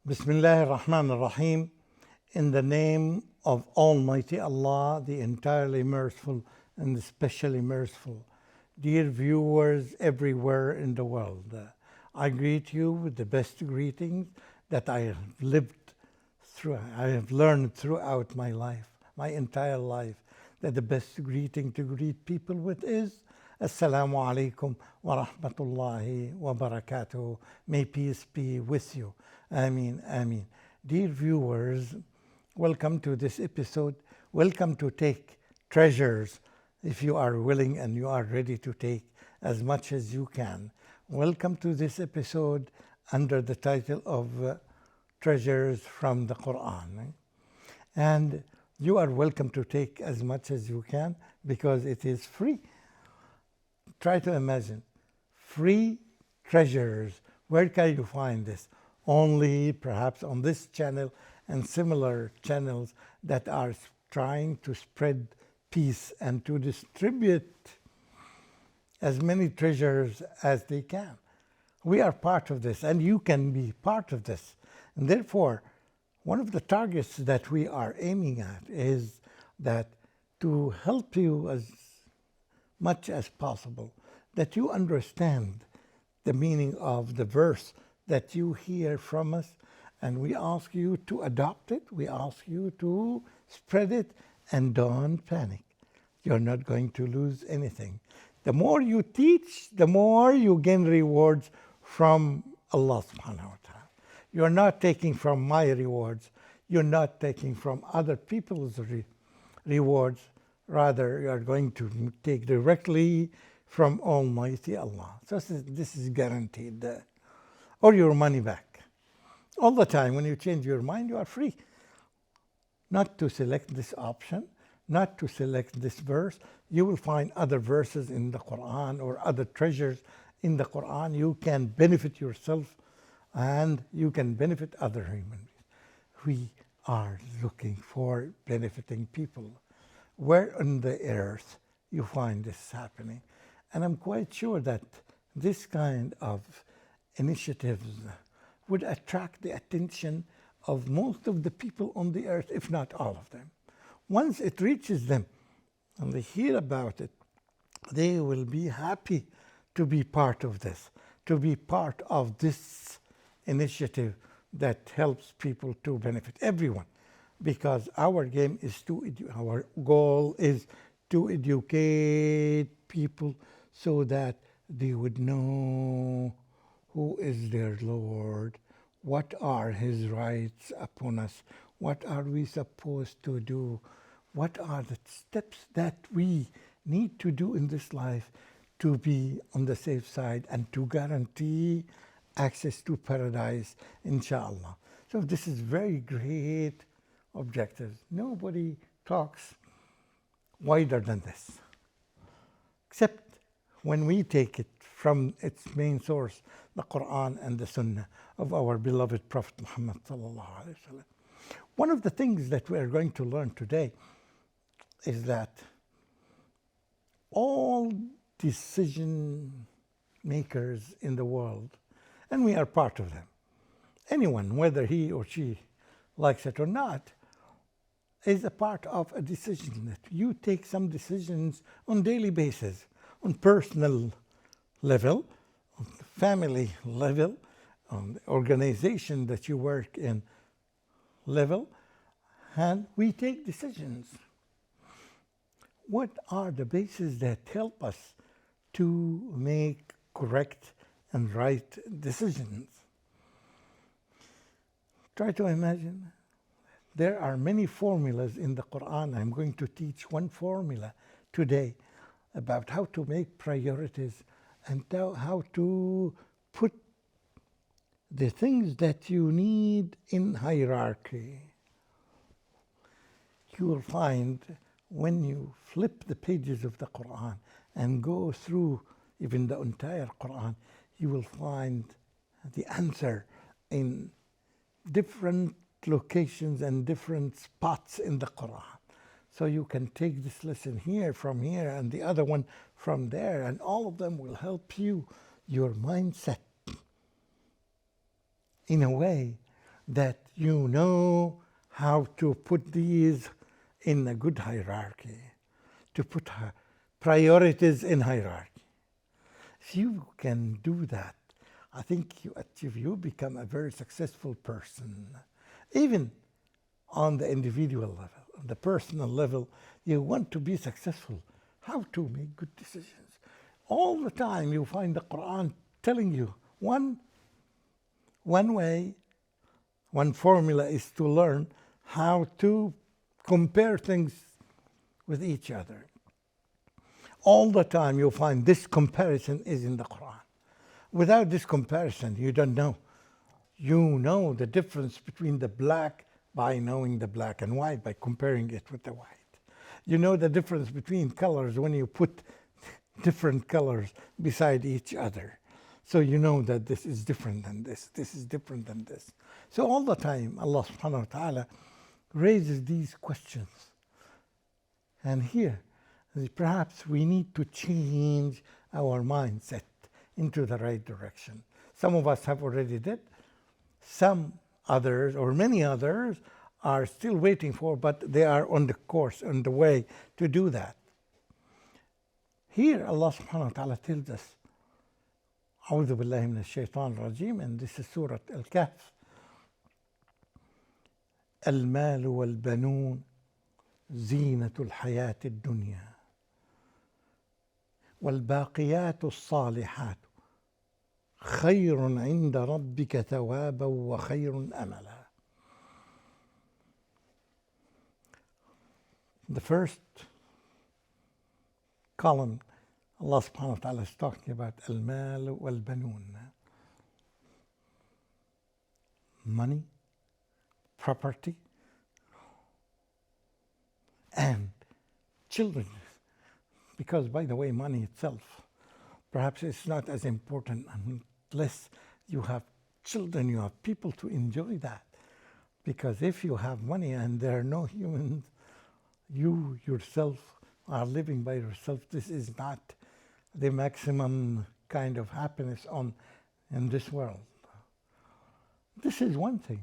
Bismillah ar-Rahman ar-Rahim. In the name of Almighty Allah, the entirely merciful and especially merciful. Dear viewers everywhere in the world, I greet you with the best greetings that I have learned throughout my life, my entire life, that the best greeting to greet people with is Assalamu alaikum wa rahmatullahi wa barakatuh. May peace be with you. Ameen, ameen. Dear viewers, welcome to this episode. Welcome to take treasures if you are willing and you are ready to take as much as you can. Welcome to this episode under the title of Treasures from the Quran. And you are welcome to take as much as you can because it is free. Try to imagine free treasures. Where can you find this? Only perhaps on this channel and similar channels that are trying to spread peace and to distribute as many treasures as they can. We are part of this, and you can be part of this. And therefore, one of the targets that we are aiming at is that to help you as much as possible, that you understand the meaning of the verse that you hear from us, and we ask you to adopt it, we ask you to spread it, and don't panic. You're not going to lose anything. The more you teach, the more you gain rewards from Allah subhanahu wa ta'ala. You're not taking from my rewards, you're not taking from other people's rewards, rather you are going to take directly from Almighty Allah. So this is guaranteed. Or your money back. All the time when you change your mind, you are free not to select this option, not to select this verse. You will find other verses in the Quran or other treasures in the Quran. You can benefit yourself and you can benefit other human beings. We are looking for benefiting people. Where on the earth you find this happening? And I'm quite sure that this kind of initiatives would attract the attention of most of the people on the earth, if not all of them. Once it reaches them and they hear about it, they will be happy to be part of this, to be part of this initiative that helps people to benefit everyone. Because our game is our goal is to educate people so that they would know who is their Lord, what are His rights upon us, what are we supposed to do, what are the steps that we need to do in this life to be on the safe side and to guarantee access to paradise, inshallah. So this is very great objectives. Nobody talks wider than this, except when we take it from its main source, the Quran and the Sunnah of our beloved Prophet Muhammad sallallahu alaihi wasallam. One of the things that we are going to learn today is that all decision makers in the world, and we are part of them, anyone, whether he or she likes it or not, is a part of a decision that you take some decisions on daily basis, on personal level, on the family level, on the organization that you work in level, and we take decisions. What are the bases that help us to make correct and right decisions? Try to imagine. There are many formulas in the Quran. I'm going to teach one formula today about how to make priorities and how to put the things that you need in hierarchy. You will find when you flip the pages of the Quran and go through even the entire Quran, you will find the answer in different locations and different spots in the Quran. So you can take this lesson from here, and the other one from there, and all of them will help you, your mindset, in a way that you know how to put these in a good hierarchy, to put priorities in hierarchy. If you can do that, I think you become a very successful person. Even on the individual level, on the personal level, you want to be successful. How to make good decisions. All the time you find the Quran telling you one way, one formula is to learn how to compare things with each other. All the time you'll find this comparison is in the Quran. Without this comparison, you don't know. You know the difference between the black by knowing the black and white, by comparing it with the white. You know the difference between colors when you put different colors beside each other. So you know that this is different than this is different than this. So all the time Allah subhanahu wa ta'ala raises these questions. And here, perhaps we need to change our mindset into the right direction. Some of us have already did. Some others, or many others, are still waiting for, but they are on the course, on the way to do that. Here Allah subhanahu wa ta'ala tells us, أعوذ بالله من الشيطان الرجيم, and this is Surah Al-Kahf. المال والبنون زينة الحياة الدنيا والباقيات الصالحات خير عند ربك ثوابا وخير أملا. The first column, Allah subhanahu wa ta'ala is talking about al-mal wal-banun, money, property, and children. Because, by the way, money itself, perhaps it's not as important unless you have children, you have people to enjoy that. Because if you have money and there are no humans, you yourself are living by yourself, this is not the maximum kind of happiness in this world. This is one thing.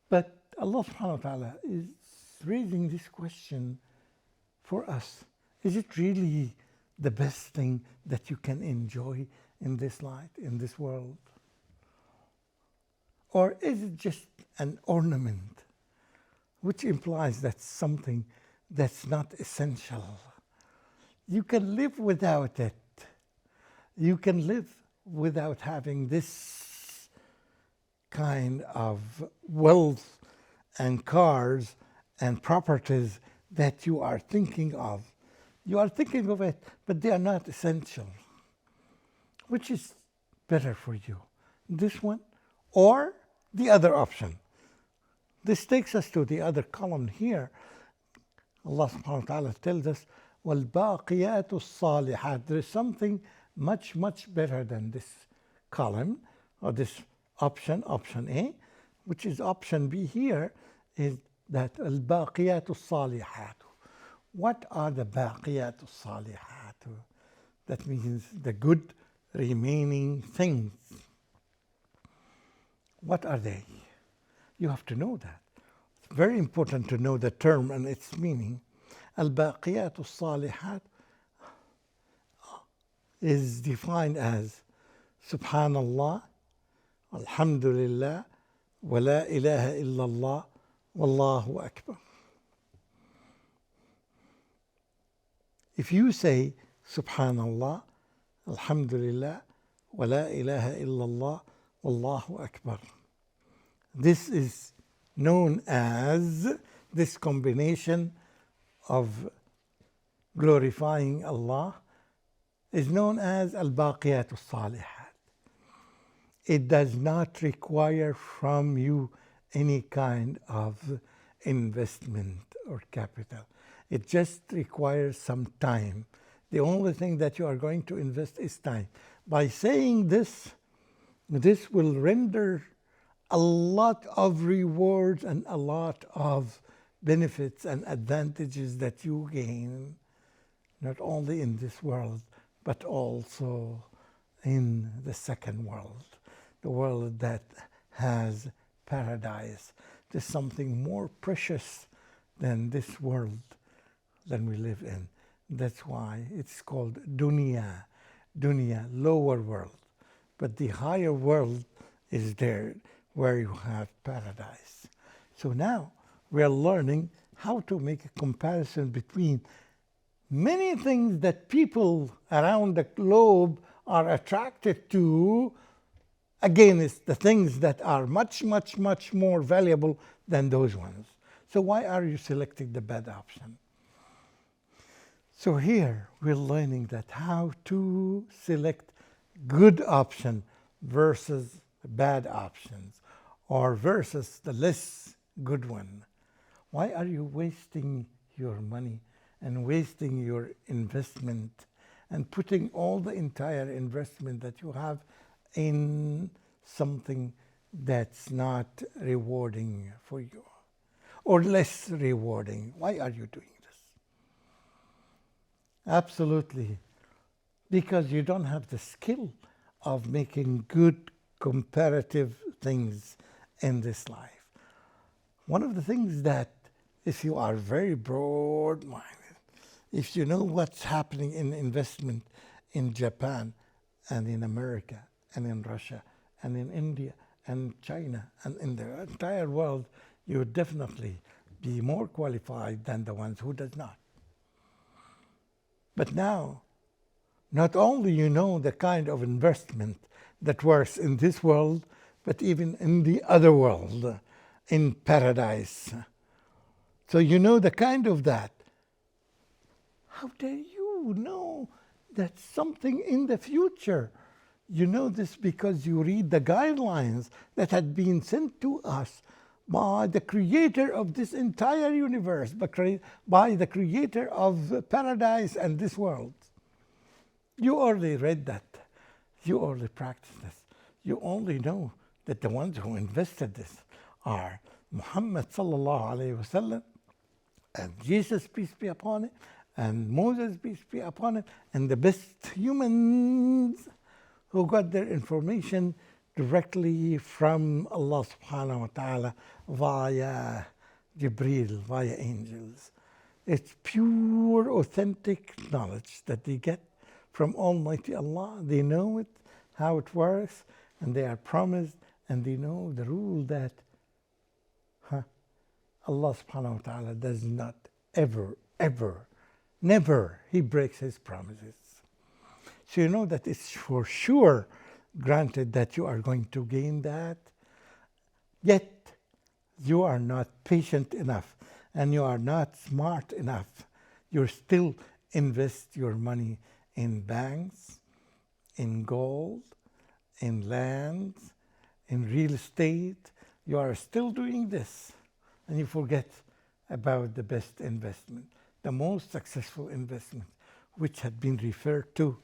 But Allah subhanahu wa ta'ala is raising this question for us. Is it really the best thing that you can enjoy in this life, in this world? Or is it just an ornament, which implies that's something that's not essential? You can live without it. You can live without having this kind of wealth and cars and properties that you are thinking of. You are thinking of it, but they are not essential. Which is better for you? This one or the other option? This takes us to the other column here. Allah subhanahu wa ta'ala tells us, وَالْبَاقِيَاتُ الصَّالِحَاتُ. There is something much, much better than this column, or this option A, which is option B here, is that الْبَاقِيَاتُ الصَّالِحَاتُ. What are the baqiyat al-salihat? That means the good remaining things. What are they? You have to know that. It's very important to know the term and its meaning. Al-baqiyat al-salihat is defined as Subhanallah, Alhamdulillah, wa la ilaha illallah, wallahu akbar. If you say Subhanallah, Alhamdulillah, wa la ilaha illallah, wallahu akbar, this is known as, this combination of glorifying Allah is known as al-baqiyat al-salihat. It does not require from you any kind of investment or capital. It just requires some time. The only thing that you are going to invest is time. By saying this, this will render a lot of rewards and a lot of benefits and advantages that you gain, not only in this world, but also in the second world. the world that has paradise. There's something more precious than this world than we live in. That's why it's called dunya, lower world. But the higher world is there where you have paradise. So now we are learning how to make a comparison between many things that people around the globe are attracted to against the things that are much, much, much more valuable than those ones. So why are you selecting the bad option? So here we're learning that how to select good option versus bad options, or versus the less good one. Why are you wasting your money and wasting your investment and putting all the entire investment that you have in something that's not rewarding for you, or less rewarding? Why are you doing this? Absolutely, because you don't have the skill of making good comparative things in this life. One of the things that, if you are very broad-minded, if you know what's happening in investment in Japan and in America and in Russia and in India and China and in the entire world, you would definitely be more qualified than the ones who does not. But now, not only you know the kind of investment that works in this world, but even in the other world, in paradise. So you know the kind of that. How dare you know that something in the future? You know this because you read the guidelines that had been sent to us by the creator of this entire universe, by the creator of paradise and this world. You already read that. You already practiced this. You only know that the ones who invested this are Muhammad sallallahu alayhi wasallam, and Jesus, peace be upon him, and Moses, peace be upon him, and the best humans who got their information directly from Allah subhanahu wa ta'ala via Jibreel, via angels. It's pure, authentic knowledge that they get from Almighty Allah. They know it, how it works, and they are promised, and they know the rule that Allah subhanahu wa ta'ala does not ever, never, He breaks His promises. So you know that it's for sure granted that you are going to gain that, yet you are not patient enough and you are not smart enough. You still invest your money in banks, in gold, in lands, in real estate. You are still doing this, and you forget about the best investment, the most successful investment, which had been referred to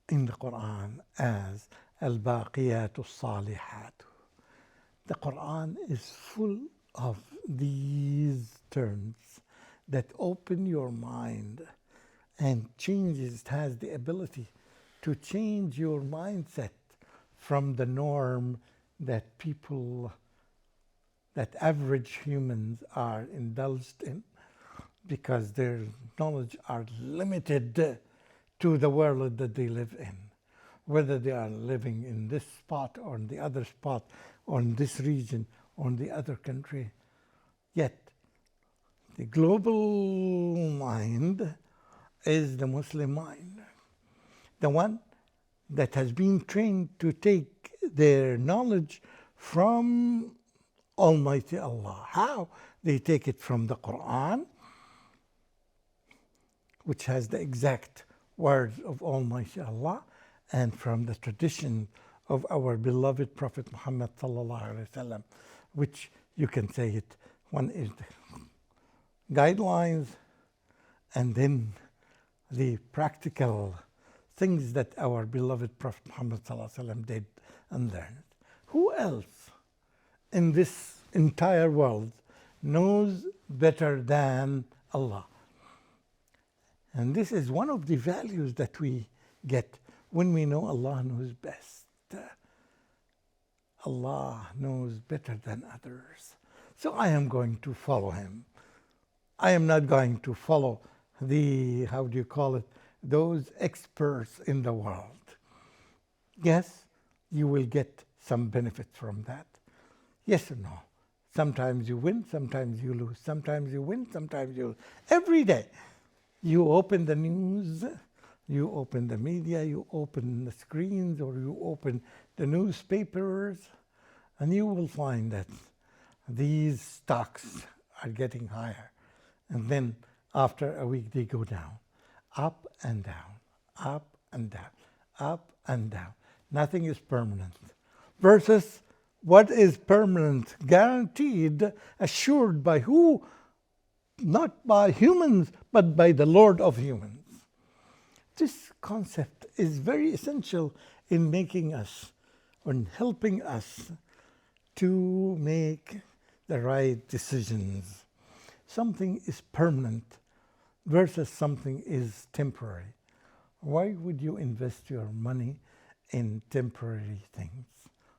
in the Quran as al-baqiyatu salihat. The Quran is full of these terms that open your mind and changes. It has the ability to change your mindset from the norm that people, that average humans are indulged in, because their knowledge are limited to the world that they live in, whether they are living in this spot or in the other spot, or in this region or in the other country. Yet the global mind is the Muslim mind, the one that has been trained to take their knowledge from Almighty Allah. How? They take it from the Quran, which has the exact words of Almighty Allah, and from the tradition of our beloved Prophet Muhammad sallallahu alaihi wasallam, which you can say it. One is the guidelines, and then the practical things that our beloved Prophet Muhammad sallallahu alaihi wasallam did and learned. Who else in this entire world knows better than Allah? And this is one of the values that we get when we know Allah knows best. Allah knows better than others. So I am going to follow him. I am not going to follow those experts in the world. Yes, you will get some benefit from that. Yes or no? Sometimes you win, sometimes you lose. Sometimes you win, sometimes you lose. Every day, you open the news, you open the media, you open the screens, or you open the newspapers, and you will find that these stocks are getting higher. And then after a week, they go down, up and down, up and down, up and down. Nothing is permanent. Versus what is permanent, guaranteed, assured by who? Not by humans, but by the Lord of humans. This concept is very essential in making us, or in helping us to make the right decisions. Something is permanent versus something is temporary. Why would you invest your money in temporary things?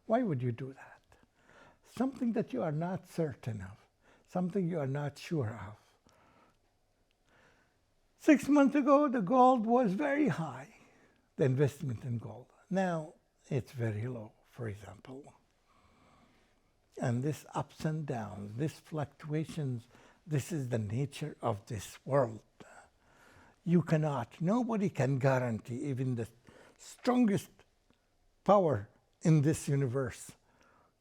Why would you do that? Something that you are not certain of, something you are not sure of. 6 months ago, the gold was very high, the investment in gold. Now it's very low, for example. And this ups and downs, this fluctuations, this is the nature of this world. You cannot, nobody can guarantee, even the strongest power in this universe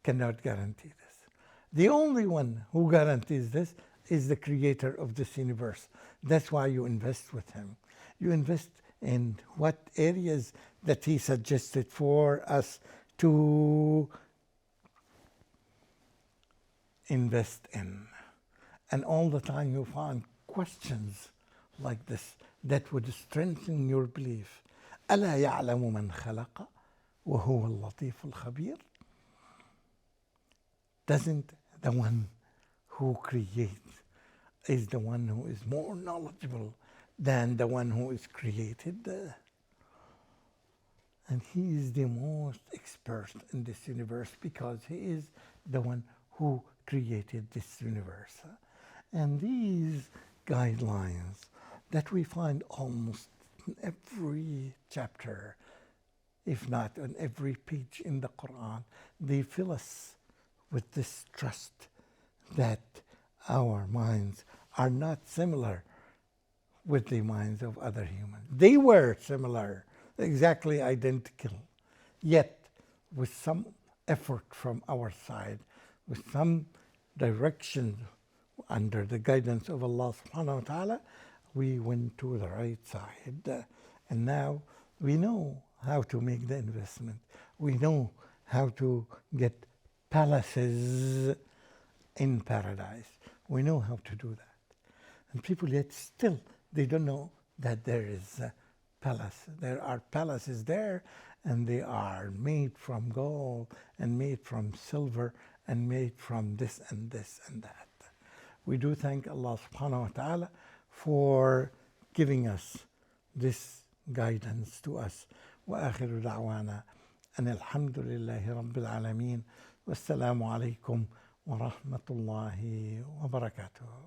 cannot guarantee this. The only one who guarantees this is the creator of this universe. That's why you invest with him. You invest in what areas that he suggested for us to invest in. And all the time you find questions like this that would strengthen your belief. ألا يعلم من خلق وهو اللطيف الخبير? Doesn't the one who creates is the one who is more knowledgeable than the one who is created? And he is the most expert in this universe because he is the one who created this universe. And these guidelines that we find almost in every chapter, if not on every page in the Quran, they fill us with this trust that our minds are not similar with the minds of other humans. They were similar, exactly identical, yet with some effort from our side, with some direction under the guidance of Allah subhanahu wa ta'ala, we went to the right side. And now we know how to make the investment. We know how to get palaces in paradise. We know how to do that. And people yet still, they don't know that there is a palace. There are palaces there, and they are made from gold and made from silver and made from this and this and that. We do thank Allah subhanahu wa ta'ala for giving us this guidance to us. وآخر دعوانا أن الحمد لله رب العالمين والسلام عليكم ورحمة الله وبركاته.